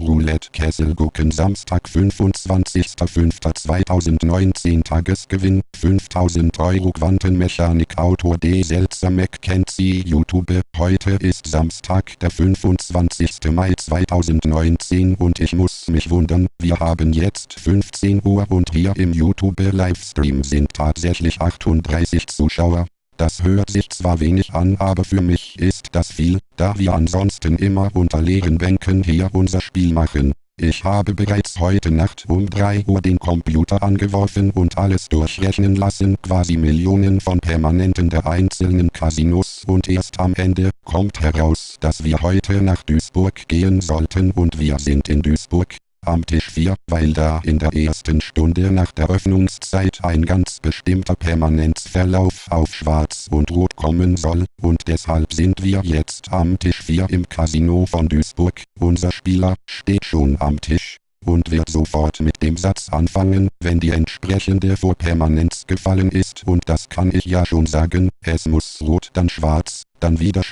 Roulette Kesselgucken Samstag 25.5.2019 Tagesgewinn 5.000 € Quantenmechanik Autor Selzer-McKenzie YouTube Heute ist Samstag der 25. Mai 2019 und ich muss mich wundern, wir haben jetzt 15 Uhr und hier im YouTube Livestream sind tatsächlich 38 Zuschauer. Das hört sich zwar wenig an, aber für mich ist das viel, da wir ansonsten immer unter leeren Bänken hier unser Spiel machen. Ich habe bereits heute Nacht um 3 Uhr den Computer angeworfen und alles durchrechnen lassen, quasi Millionen von Permanenten der einzelnen Casinos, und erst am Ende kommt heraus, dass wir heute nach Duisburg gehen sollten und wir sind in Duisburg. Am Tisch 4, weil da in der ersten Stunde nach der Öffnungszeit ein ganz bestimmter Permanenzverlauf auf Schwarz und Rot kommen soll, und deshalb sind wir jetzt am Tisch 4 im Kasino von Duisburg. Unser Spieler steht schon am Tisch und wird sofort mit dem Satz anfangen, wenn die entsprechende Vorpermanenz gefallen ist, und das kann ich ja schon sagen: Es muss rot, dann schwarz, dann wieder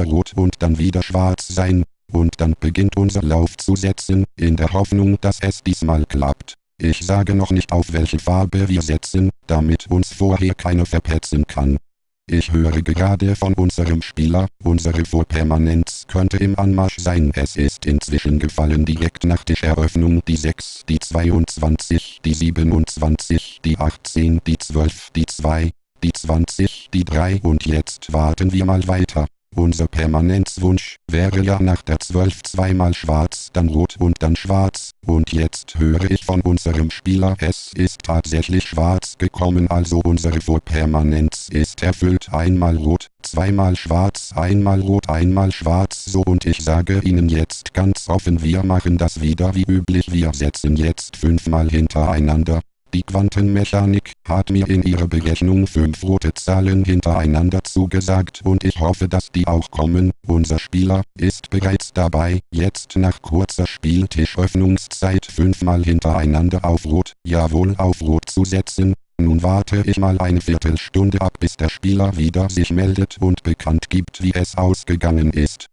rot und dann wieder schwarz sein. Und dann beginnt unser Lauf zu setzen, in der Hoffnung, dass es diesmal klappt. Ich sage noch nicht, auf welche Farbe wir setzen, damit uns vorher keiner verpetzen kann. Ich höre gerade von unserem Spieler, unsere Vorpermanenz könnte im Anmarsch sein. Es ist inzwischen gefallen direkt nach Tischeröffnung die 6, die 22, die 27, die 18, die 12, die 2, die 20, die 3 und jetzt warten wir mal weiter. Unser Permanenzwunsch wäre ja nach der 12 zweimal schwarz, dann rot und dann schwarz, und jetzt höre ich von unserem Spieler, es ist tatsächlich schwarz gekommen, also unsere Vorpermanenz ist erfüllt: einmal rot, zweimal schwarz, einmal rot, einmal schwarz, so, und ich sage Ihnen jetzt ganz offen, wir machen das wieder wie üblich, wir setzen jetzt 5-mal hintereinander. Die Quantenmechanik hat mir in ihrer Berechnung 5 rote Zahlen hintereinander zugesagt und ich hoffe, dass die auch kommen. Unser Spieler ist bereits dabei, jetzt nach kurzer Spieltischöffnungszeit 5-mal hintereinander auf Rot, jawohl, auf Rot zu setzen. Nun warte ich mal eine Viertelstunde ab, bis der Spieler wieder sich meldet und bekannt gibt, wie es ausgegangen ist.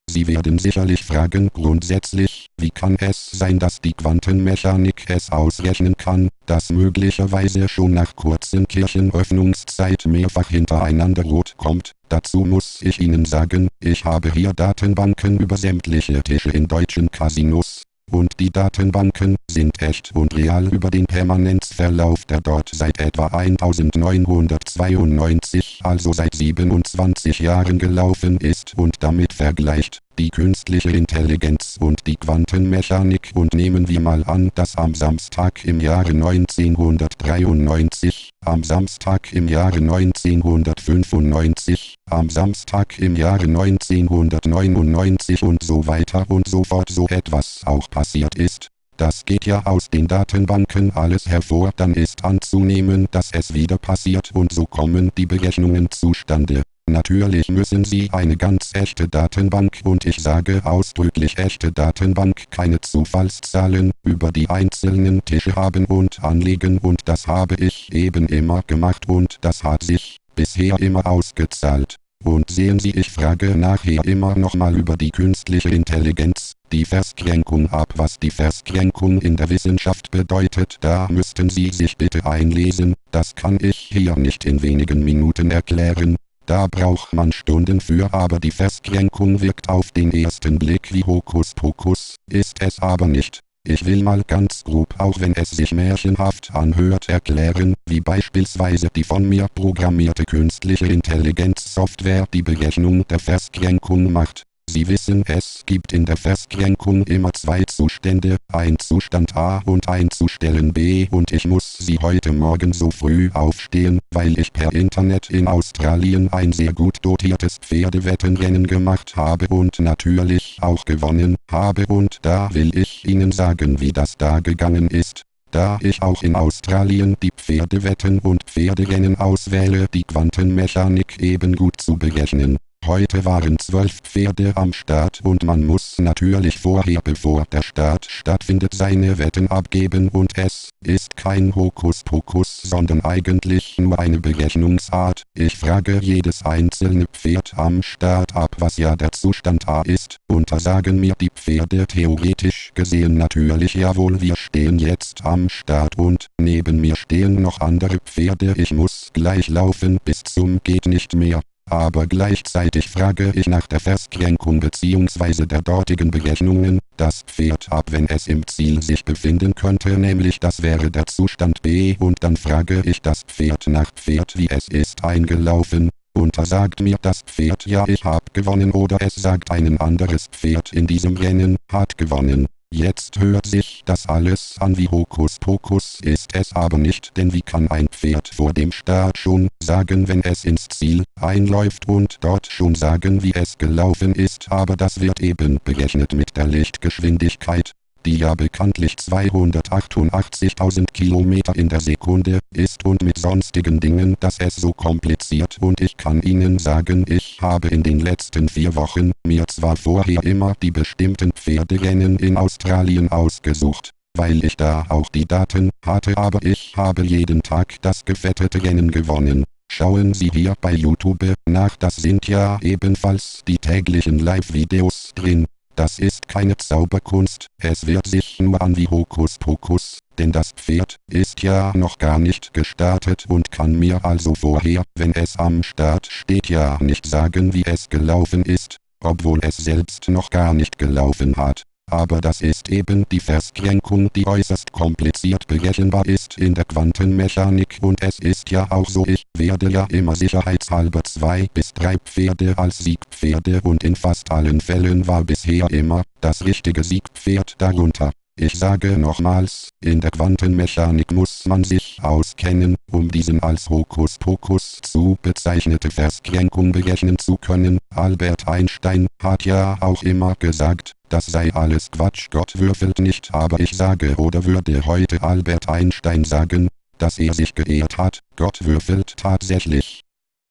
Sie werden sicherlich fragen, grundsätzlich, wie kann es sein, dass die Quantenmechanik es ausrechnen kann, dass möglicherweise schon nach kurzen Kirchenöffnungszeit mehrfach hintereinander rot kommt? Dazu muss ich Ihnen sagen, ich habe hier Datenbanken über sämtliche Tische in deutschen Casinos. Und die Datenbanken sind echt und real über den Permanenzverlauf, der dort seit etwa 1992, also seit 27 Jahren gelaufen ist, und damit vergleicht die künstliche Intelligenz und die Quantenmechanik. Und nehmen wir mal an, dass am Samstag im Jahre 1993, am Samstag im Jahre 1995, am Samstag im Jahre 1999 und so weiter und so fort so etwas auch passiert ist. Das geht ja aus den Datenbanken alles hervor, dann ist anzunehmen, dass es wieder passiert, und so kommen die Berechnungen zustande. Natürlich müssen Sie eine ganz echte Datenbank, und ich sage ausdrücklich echte Datenbank, keine Zufallszahlen, über die einzelnen Tische haben und anlegen, und das habe ich eben immer gemacht und das hat sich bisher immer ausgezahlt. Und sehen Sie, ich frage nachher immer nochmal über die künstliche Intelligenz, die Verskränkung ab. Was die Verskränkung in der Wissenschaft bedeutet, da müssten Sie sich bitte einlesen, das kann ich hier nicht in wenigen Minuten erklären. Da braucht man Stunden für, aber die Verskränkung wirkt auf den ersten Blick wie Hokuspokus, ist es aber nicht. Ich will mal ganz grob, auch wenn es sich märchenhaft anhört, erklären, wie beispielsweise die von mir programmierte künstliche Intelligenzsoftware die Berechnung der Verskränkung macht. Sie wissen, es gibt in der Verskränkung immer 2 Zustände, ein Zustand A und ein Zustand B, und ich muss Sie heute Morgen so früh aufstehen, weil ich per Internet in Australien ein sehr gut dotiertes Pferdewettenrennen gemacht habe und natürlich auch gewonnen habe, und da will ich Ihnen sagen, wie das da gegangen ist. Da ich auch in Australien die Pferdewetten und Pferderennen auswähle, die Quantenmechanik eben gut zu berechnen. Heute waren 12 Pferde am Start und man muss natürlich vorher, bevor der Start stattfindet, seine Wetten abgeben und es ist kein Hokuspokus, sondern eigentlich nur eine Berechnungsart. Ich frage jedes einzelne Pferd am Start ab, was ja der Zustand A ist, und da sagen mir die Pferde theoretisch gesehen natürlich jawohl, wir stehen jetzt am Start und neben mir stehen noch andere Pferde, ich muss gleich laufen bis zum geht nicht mehr. Aber gleichzeitig frage ich nach der Verskränkung bzw. der dortigen Berechnungen, das Pferd ab, wenn es im Ziel sich befinden könnte, nämlich das wäre der Zustand B, und dann frage ich das Pferd nach Pferd, wie es ist eingelaufen, und da sagt mir das Pferd ja, ich hab gewonnen, oder es sagt ein anderes Pferd in diesem Rennen, hat gewonnen. Jetzt hört sich das alles an wie Hokuspokus, ist es aber nicht, denn wie kann ein Pferd vor dem Start schon sagen, wenn es ins Ziel einläuft und dort schon sagen, wie es gelaufen ist, aber das wird eben berechnet mit der Lichtgeschwindigkeit, die ja bekanntlich 288.000 Kilometer in der Sekunde ist, und mit sonstigen Dingen, das ist so kompliziert, und ich kann Ihnen sagen, ich habe in den letzten 4 Wochen mir zwar vorher immer die bestimmten Pferderennen in Australien ausgesucht, weil ich da auch die Daten hatte, aber ich habe jeden Tag das gewettete Rennen gewonnen. Schauen Sie hier bei YouTube nach, das sind ja ebenfalls die täglichen Live-Videos drin. Das ist keine Zauberkunst, es wird sich nur an wie Hokuspokus, denn das Pferd ist ja noch gar nicht gestartet und kann mir also vorher, wenn es am Start steht, ja nicht sagen, wie es gelaufen ist, obwohl es selbst noch gar nicht gelaufen hat. Aber das ist eben die Verskränkung, die äußerst kompliziert berechenbar ist in der Quantenmechanik, und es ist ja auch so, ich werde ja immer sicherheitshalber 2 bis 3 Pferde als Siegpferde, und in fast allen Fällen war bisher immer das richtige Siegpferd darunter. Ich sage nochmals, in der Quantenmechanik muss man sich auskennen, um diesen als Hokuspokus zu bezeichnete Verskränkung berechnen zu können. Albert Einstein hat ja auch immer gesagt, das sei alles Quatsch, Gott würfelt nicht, aber ich sage oder würde heute Albert Einstein sagen, dass er sich geirrt hat, Gott würfelt tatsächlich.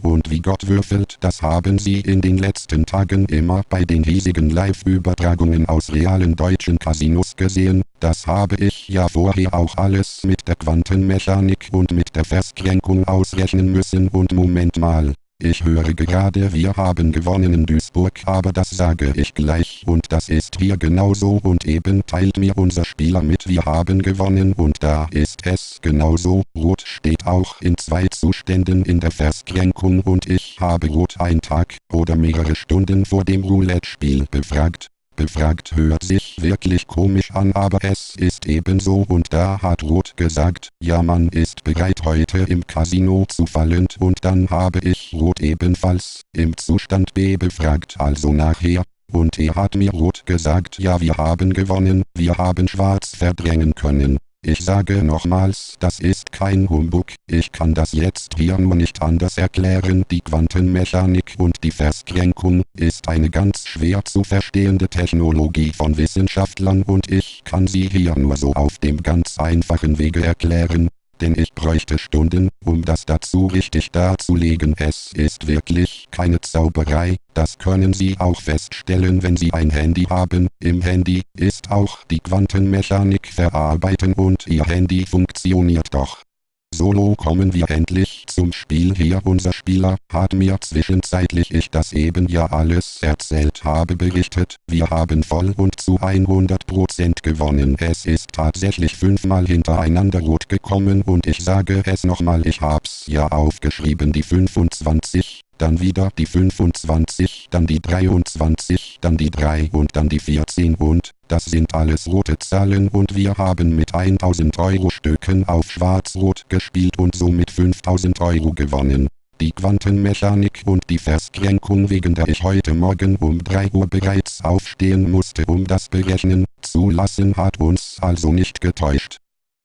Und wie Gott würfelt, das haben Sie in den letzten Tagen immer bei den hiesigen Live-Übertragungen aus realen deutschen Casinos gesehen, das habe ich ja vorher auch alles mit der Quantenmechanik und mit der Verskränkung ausrechnen müssen, und Moment mal. Ich höre gerade, wir haben gewonnen in Duisburg, aber das sage ich gleich, und das ist hier genauso, und eben teilt mir unser Spieler mit, wir haben gewonnen, und da ist es genauso. Rot steht auch in 2 Zuständen in der Verskränkung, und ich habe Rot einen Tag oder mehrere Stunden vor dem Roulette-Spiel befragt. Befragt hört sich wirklich komisch an, aber es ist ebenso, und da hat Rot gesagt, ja, man ist bereit heute im Casino zu fallen, und dann habe ich Rot ebenfalls im Zustand B befragt, also nachher, und er hat mir Rot gesagt, ja, wir haben gewonnen, wir haben Schwarz verdrängen können. Ich sage nochmals, das ist kein Humbug, ich kann das jetzt hier nur nicht anders erklären, die Quantenmechanik und die Verskränkung ist eine ganz schwer zu verstehende Technologie von Wissenschaftlern, und ich kann sie hier nur so auf dem ganz einfachen Wege erklären, denn ich bräuchte Stunden, um das dazu richtig darzulegen. Es ist wirklich keine Zauberei, das können Sie auch feststellen, wenn Sie ein Handy haben. Im Handy ist auch die Quantenmechanik verarbeiten, und Ihr Handy funktioniert doch. Solo kommen wir endlich zum Spiel. Hier unser Spieler hat mir zwischenzeitlich ich das eben ja alles erzählt habe berichtet. Wir haben voll und zu 100% gewonnen. Es ist tatsächlich 5-mal hintereinander rot gekommen, und ich sage es nochmal, ich hab's ja aufgeschrieben, die 25, dann wieder die 25, dann die 23, dann die 3 und dann die 14, und das sind alles rote Zahlen, und wir haben mit 1000 Euro Stücken auf Schwarz-Rot gespielt und somit 5000 Euro gewonnen. Die Quantenmechanik und die Verskränkung, wegen der ich heute Morgen um 3 Uhr bereits aufstehen musste, um das berechnen zu lassen, hat uns also nicht getäuscht.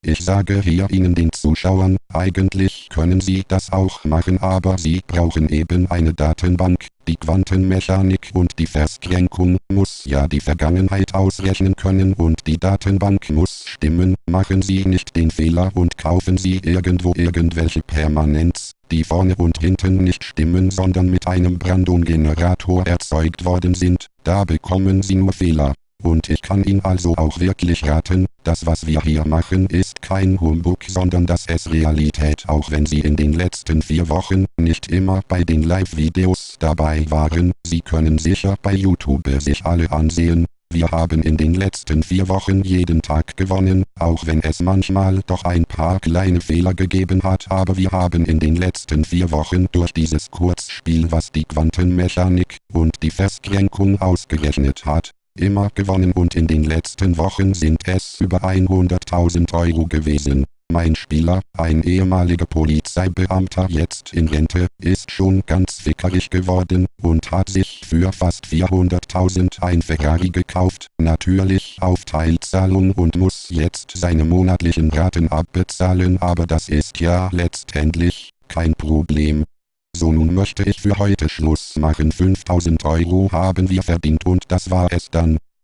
Ich sage hier Ihnen den Zuschauern, eigentlich können Sie das auch machen, aber Sie brauchen eben eine Datenbank. Die Quantenmechanik und die Verskränkung muss ja die Vergangenheit ausrechnen können, und die Datenbank muss stimmen. Machen Sie nicht den Fehler und kaufen Sie irgendwo irgendwelche Permanents, die vorne und hinten nicht stimmen, sondern mit einem Brandon-Generator erzeugt worden sind, da bekommen Sie nur Fehler. Und ich kann Ihnen also auch wirklich raten, das was wir hier machen ist kein Humbug, sondern das ist Realität, auch wenn Sie in den letzten 4 Wochen nicht immer bei den Live-Videos dabei waren. Sie können sicher bei YouTube sich alle ansehen. Wir haben in den letzten 4 Wochen jeden Tag gewonnen, auch wenn es manchmal doch ein paar kleine Fehler gegeben hat, aber wir haben in den letzten 4 Wochen durch dieses Kurzspiel, was die Quantenmechanik und die Festlenkung ausgerechnet hat, immer gewonnen und in den letzten Wochen sind es über 100.000 Euro gewesen. Mein Spieler, ein ehemaliger Polizeibeamter jetzt in Rente, ist schon ganz fickerig geworden und hat sich für fast 400.000 ein Ferrari gekauft, natürlich auf Teilzahlung und muss jetzt seine monatlichen Raten abbezahlen, aber das ist ja letztendlich kein Problem. So, nun möchte ich für heute Schluss machen. 5.000 Euro haben wir verdient und das war es dann.